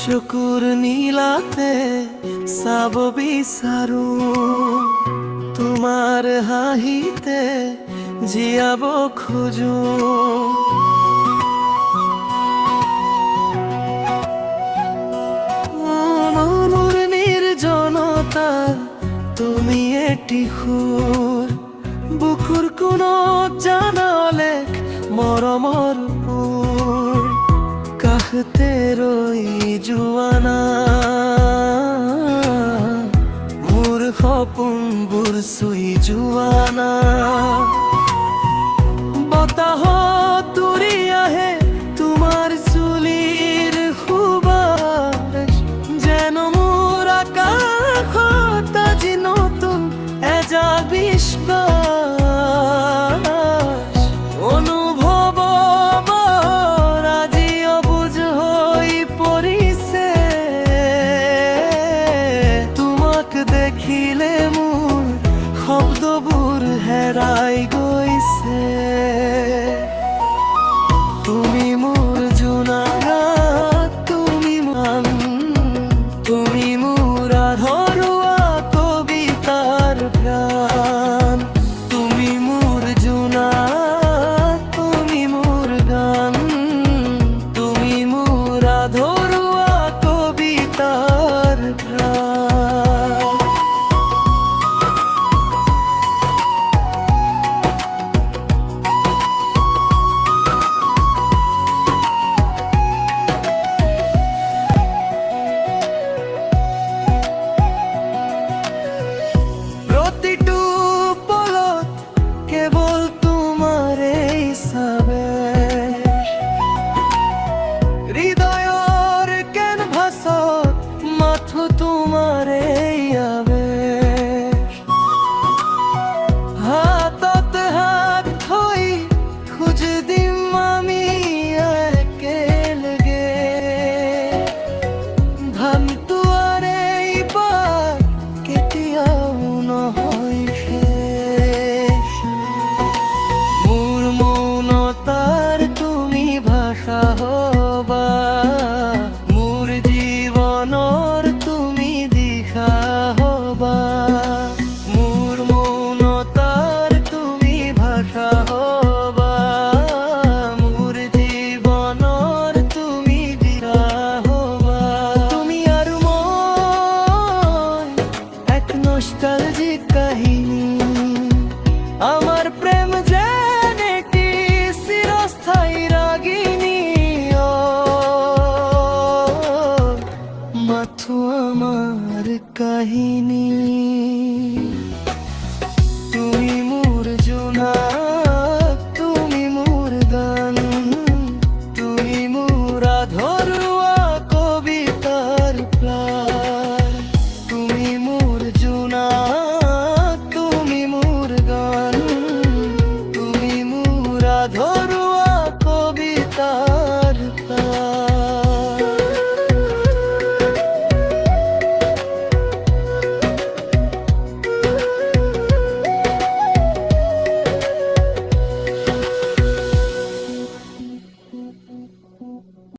চকুৰ নীলাতে চাব বিচাৰো, তোমাৰ হাঁহিতে জীয়াব খোজো। মনৰ নিৰ্জনতা তুমি এটি সুৰ, বুকুৰ কোণত জানালেখ মৰমৰ সুৰ। কাষতে ৰৈ যোৱানা মোৰ সপোনবোৰ চুই যোৱানা। বতাহত উৰি আহে তোমাৰ চুলিৰ সুবাস, যেন মোৰ আকাশত আজি নতুন এজাক বিশ্বাস। অনুভৱৰ আজি অবুজ হৈ পৰিছে, তোমাক দেখিলে মোৰ শব্দবোৰ হেৰাই গৈছে। তুমি মোৰ জোনাক, তুমি মান, তুমি মোৰ আধৰুৱা কবিতাৰ প্ৰাণ। তুমি মোৰ জোনাক, তুমি মোৰ গান, তুমি মোৰ আধৰুৱা কবিতাৰ প্ৰাণ। প্ৰতিটো পলত কেৱল তোমাৰেই চাবে, হৃদয়ৰ কেনভাছত মাথো তোমাৰেই আবেশ। হাতত হাত থৈ খোজ দিম আমি একেলগে, ভানটো আৰু এইবাৰ কেতিয়াও নহয় শেষ। মোৰ মৌনতাৰ তুমি ভাষা হবা, মোৰ জীৱনৰ তুমি দিশা হবা। মোৰ মৌনতাৰ তুমি ভাষা হবা, মোৰ জীৱনৰ তুমি দিশা হবা। তুমি আৰু মই এক নষ্টালজিক কাহিনী, আমার প্রেম যেন একটি চিরস্থায়ী রাগিনী। ও মাথো আমার কাহিনী।